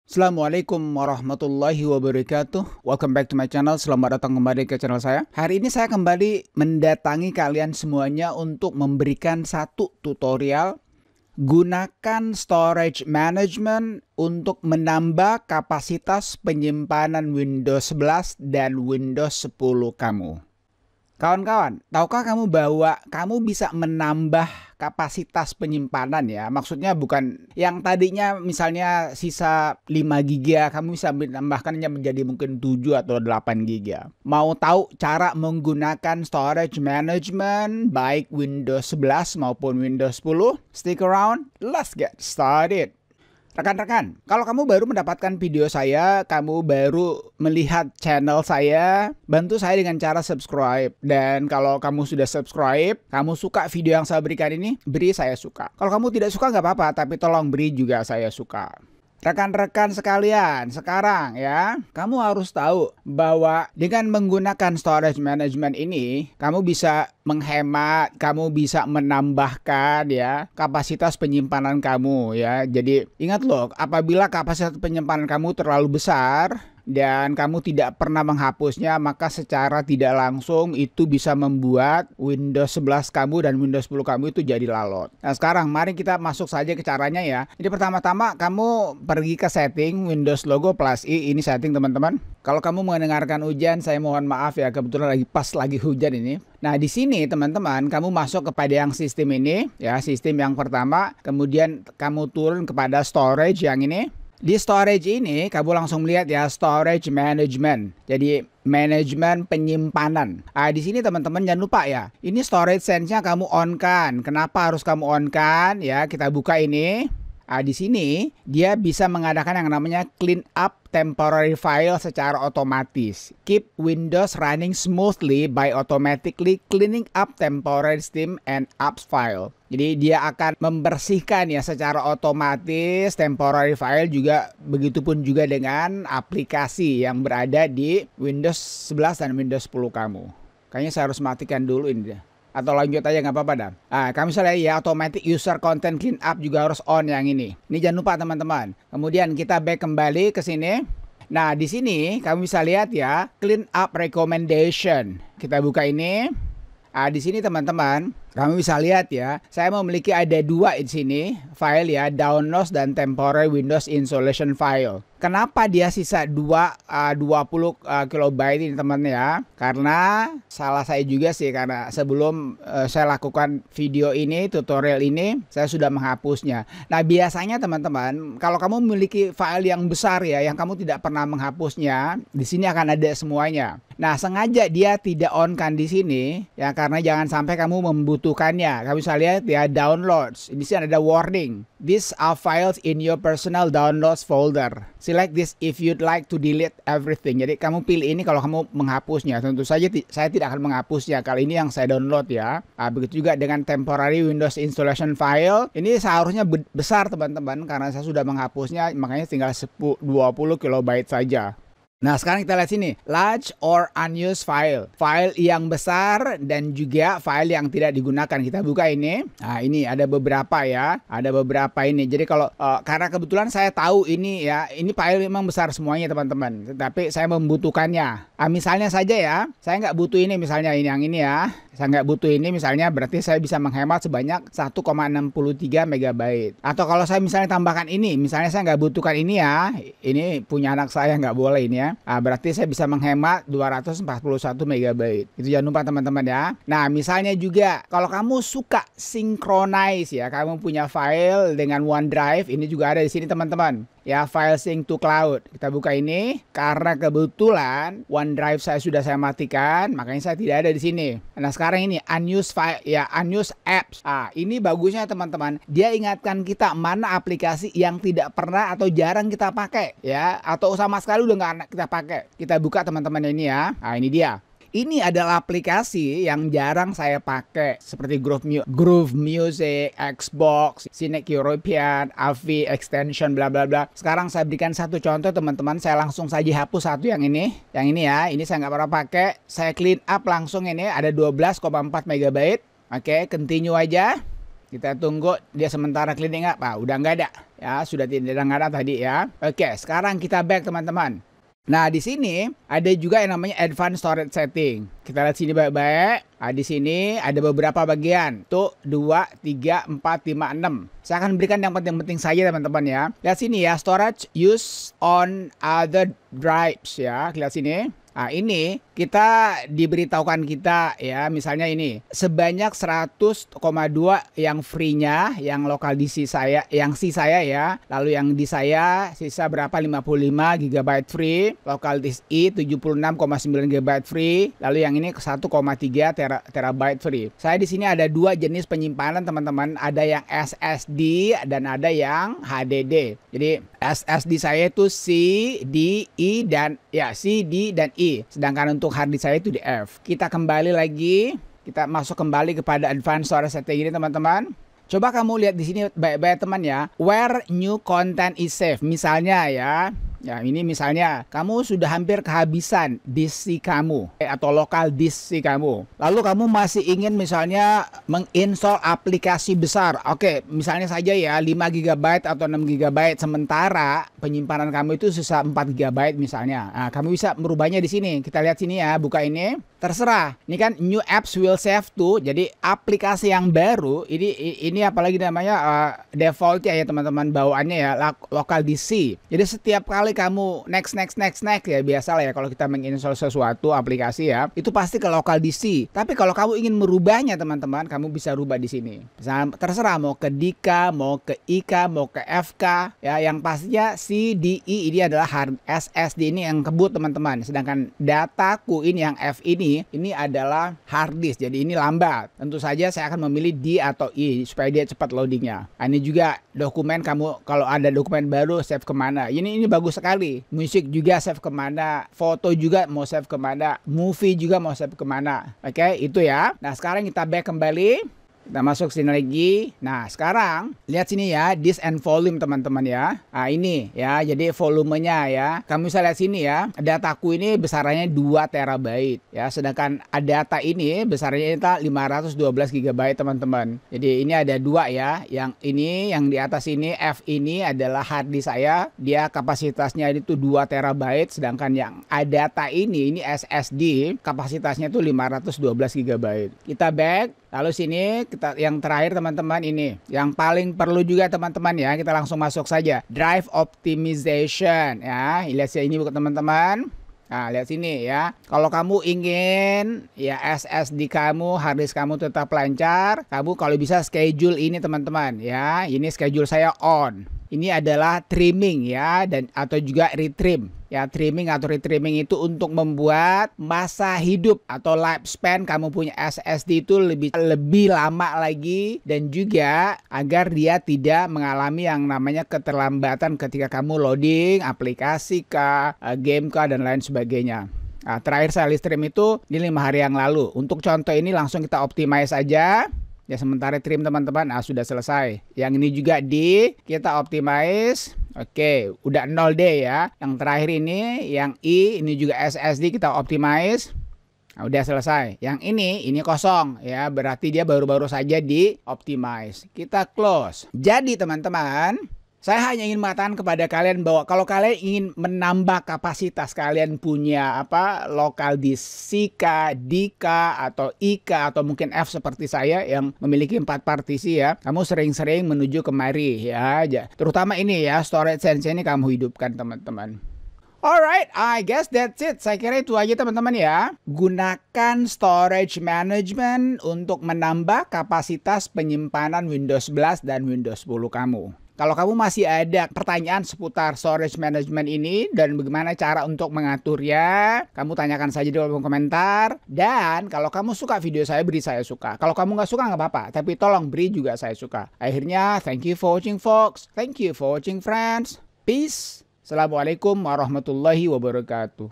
Assalamualaikum warahmatullahi wabarakatuh. Welcome back to my channel. Selamat datang kembali ke channel saya. Hari ini saya kembali mendatangi kalian semuanya untuk memberikan satu tutorial gunakan storage management untuk menambah kapasitas penyimpanan Windows 11 dan Windows 10 kamu. Kawan-kawan, tahukah kamu bahwa kamu bisa menambah kapasitas penyimpanan ya? Maksudnya bukan yang tadinya misalnya sisa 5 GB, kamu bisa menambahkannya menjadi mungkin 7 atau 8 GB. Mau tahu cara menggunakan storage management baik Windows 11 maupun Windows 10? Stick around, let's get started. Rekan-rekan, kalau kamu baru mendapatkan video saya, kamu baru melihat channel saya, bantu saya dengan cara subscribe. Dan kalau kamu sudah subscribe, kamu suka video yang saya berikan ini, beri saya suka. Kalau kamu tidak suka nggak apa-apa, tapi tolong beri juga saya suka. Rekan-rekan sekalian, sekarang ya, kamu harus tahu bahwa dengan menggunakan storage management ini, kamu bisa menghemat, kamu bisa menambahkan ya kapasitas penyimpanan kamu ya. Jadi ingat loh, apabila kapasitas penyimpanan kamu terlalu besar dan kamu tidak pernah menghapusnya, maka secara tidak langsung itu bisa membuat Windows 11 kamu dan Windows 10 kamu itu jadi lalot. Nah sekarang mari kita masuk saja ke caranya ya. Jadi pertama-tama kamu pergi ke setting Windows logo plus I, ini setting teman-teman. Kalau kamu mendengarkan hujan, saya mohon maaf ya, kebetulan lagi hujan ini. Nah di sini teman-teman, kamu masuk kepada yang sistem ini ya, sistem yang pertama, kemudian kamu turun kepada storage yang ini. Di storage ini kamu langsung melihat ya storage management. Jadi manajemen penyimpanan. Di sini teman-teman jangan lupa ya. Ini storage sense-nya kamu on kan. Kenapa harus kamu on kan? Ya, kita buka ini. Di sini dia bisa mengadakan yang namanya clean up temporary file secara otomatis. Keep Windows running smoothly by automatically cleaning up temporary Steam and apps file. Jadi dia akan membersihkan ya secara otomatis temporary file, juga begitupun juga dengan aplikasi yang berada di Windows 11 dan Windows 10 kamu. Kayaknya saya harus matikan dulu ini deh. Atau lanjut aja nggak apa-apa dah. Kami misalnya ya automatic user content clean up juga harus on yang ini. Ini jangan lupa teman-teman. Kemudian kita back kembali ke sini. Nah di sini kamu bisa lihat ya clean up recommendation. Kita buka ini. Di sini teman-teman, kamu bisa lihat ya, saya memiliki ada dua di sini file ya, downloads dan temporary Windows installation file. Kenapa dia sisa 20 KB ini teman ya? Karena salah saya juga sih, karena sebelum saya lakukan video ini, tutorial ini, saya sudah menghapusnya. Nah biasanya teman-teman, kalau kamu memiliki file yang besar ya, yang kamu tidak pernah menghapusnya, di sini akan ada semuanya. Nah sengaja dia tidak on kan di sini ya, karena jangan sampai kamu membutuhkannya. Kamu bisa lihat ya downloads. Di sini ada warning. These are files in your personal downloads folder. Select this if you'd like to delete everything. Jadi kamu pilih ini kalau kamu menghapusnya. Tentu saja saya tidak akan menghapusnya. Kali ini yang saya download ya. Begitu juga dengan temporary Windows installation file. Ini seharusnya besar teman-teman, karena saya sudah menghapusnya. Makanya tinggal 20 KB saja. Nah sekarang kita lihat sini, large or unused file. File yang besar dan juga file yang tidak digunakan. Kita buka ini. Nah ini ada beberapa ya. Ada beberapa ini. Jadi kalau karena kebetulan saya tahu ini ya, ini file memang besar semuanya teman-teman. Tetapi saya membutuhkannya. Misalnya saja ya, saya nggak butuh ini, misalnya ini yang ini ya. Saya nggak butuh ini misalnya, berarti saya bisa menghemat sebanyak 1,63 MB. Atau kalau saya misalnya tambahkan ini, misalnya saya nggak butuhkan ini ya. Ini punya anak saya, nggak boleh ini ya. Berarti saya bisa menghemat 241 MB. Itu jangan lupa teman-teman ya. Nah misalnya juga kalau kamu suka synchronize ya, kamu punya file dengan OneDrive, ini juga ada di sini teman-teman. Ya file sync to cloud. Kita buka ini. Karena kebetulan OneDrive saya sudah saya matikan, makanya saya tidak ada di sini. Nah sekarang ini unused file ya, unused apps. Ini bagusnya teman-teman. Dia ingatkan kita mana aplikasi yang tidak pernah atau jarang kita pakai ya, atau sama sekali udah nggak kita pakai. Kita buka teman-teman ini ya. Ini dia. Ini adalah aplikasi yang jarang saya pakai, seperti Groove Music, Xbox, Cinec European, AV Extension, bla bla bla. Sekarang saya berikan satu contoh teman-teman. Saya langsung saja hapus satu yang ini ya. Ini saya nggak pernah pakai. Saya clean up langsung, ini ada 12,4 MB. Oke, continue aja. Kita tunggu dia sementara cleaning up. Udah nggak ada. Ya, sudah tidak ada tadi ya. Oke, sekarang kita back teman-teman. Nah, di sini ada juga yang namanya advanced storage setting. Kita lihat sini baik-baik. Di sini ada beberapa bagian. Tuh 2, 3, 4, 5, 6. Saya akan berikan yang penting-penting saja teman-teman ya. Lihat sini ya, storage use on other drives ya. Lihat sini. Nah, ini kita diberitahukan kita ya, misalnya ini sebanyak 100,2 yang free-nya, yang lokal DC saya, yang C saya ya. Lalu yang di saya sisa berapa? 55 GB free, lokal disk I 76,9 GB free. Lalu yang ini 1,3 terabyte free. Saya di sini ada dua jenis penyimpanan teman-teman, ada yang SSD dan ada yang HDD. Jadi SSD saya itu C, D, I dan ya C, D dan I. Sedangkan untuk hard disk saya itu di F. Kita kembali lagi, kita masuk kembali kepada advanced storage setting ini teman-teman. Coba kamu lihat di sini baik-baik teman ya. Where new content is saved. Misalnya ya. Ya, ini misalnya kamu sudah hampir kehabisan disk C kamu atau lokal disk C kamu. Lalu kamu masih ingin misalnya menginstall aplikasi besar. Oke, misalnya saja ya 5 GB atau 6 GB, sementara penyimpanan kamu itu sisa 4 GB misalnya. Nah, kamu bisa merubahnya di sini. Kita lihat sini ya, buka ini. Terserah. Ini kan new apps will save to. Jadi aplikasi yang baru ini apalagi namanya default ya teman-teman, bawaannya ya lokal disk C. Jadi setiap kali kamu next ya, biasalah ya kalau kita menginstall sesuatu aplikasi ya, itu pasti ke lokal disk C. Tapi kalau kamu ingin merubahnya teman-teman, kamu bisa rubah di sini. Misalnya, terserah mau ke DK, mau ke IK, mau ke FK ya, yang pastinya C, D, I ini adalah hard SSD ini yang kebut teman-teman. Sedangkan dataku ini yang F ini adalah hard disk. Jadi ini lambat. Tentu saja saya akan memilih D atau I supaya dia cepat loadingnya. Nah, ini juga dokumen, kamu kalau ada dokumen baru save kemana. Ini bagus sekali. Musik juga save kemana, foto juga mau save kemana, movie juga mau save kemana. Oke, itu ya. Nah, sekarang kita back kembali. Kita masuk sini lagi. Nah, sekarang lihat sini ya, disk and volume teman-teman ya. Nah, ini ya, jadi volumenya ya. Kamu bisa lihat sini ya, dataku ini besarannya 2 terabyte ya. Sedangkan data ini besarnya itu 512 GB teman-teman. Jadi ini ada dua ya. Yang ini, yang di atas ini F ini adalah hard disk saya. Dia kapasitasnya itu 2 terabyte. Sedangkan yang data ini SSD, kapasitasnya itu 512 GB. Kita back. Lalu sini kita yang terakhir teman-teman, ini yang paling perlu juga teman-teman ya. Kita langsung masuk saja. Drive optimization ya. Lihat sini buat teman-teman. Nah, lihat sini ya. Kalau kamu ingin ya SSD kamu, hard disk kamu tetap lancar, kamu kalau bisa schedule ini teman-teman ya. Ini schedule saya on. Ini adalah trimming ya, dan atau juga retrim. Ya, trimming atau retrimming itu untuk membuat masa hidup atau lifespan kamu punya SSD itu lebih lama lagi, dan juga agar dia tidak mengalami yang namanya keterlambatan ketika kamu loading aplikasi kah, game kah, dan lain sebagainya. Nah, terakhir saya live stream itu di 5 hari yang lalu. Untuk contoh ini langsung kita optimize aja. Ya, sementara trim teman-teman, sudah selesai. Yang ini juga kita optimize. Oke, udah 0D ya. Yang terakhir ini, yang I, ini juga SSD kita optimize. Nah, udah selesai. Yang ini kosong ya, berarti dia baru-baru saja di optimize. Kita close. Jadi teman-teman, saya hanya ingin mengatakan kepada kalian bahwa kalau kalian ingin menambah kapasitas kalian punya lokal disk CK, DK atau IK atau mungkin F seperti saya yang memiliki 4 partisi ya, kamu sering-sering menuju kemari ya. Terutama ini ya, storage sense ini kamu hidupkan teman-teman. Alright, I guess that's it. Saya kira itu aja teman-teman ya. Gunakan storage management untuk menambah kapasitas penyimpanan Windows 11 dan Windows 10 kamu. Kalau kamu masih ada pertanyaan seputar storage management ini dan bagaimana cara untuk mengaturnya, kamu tanyakan saja di kolom komentar. Dan kalau kamu suka video saya, beri saya suka. Kalau kamu nggak suka nggak apa-apa, tapi tolong beri juga saya suka. Akhirnya, thank you for watching folks. Thank you for watching friends. Peace. Assalamualaikum warahmatullahi wabarakatuh.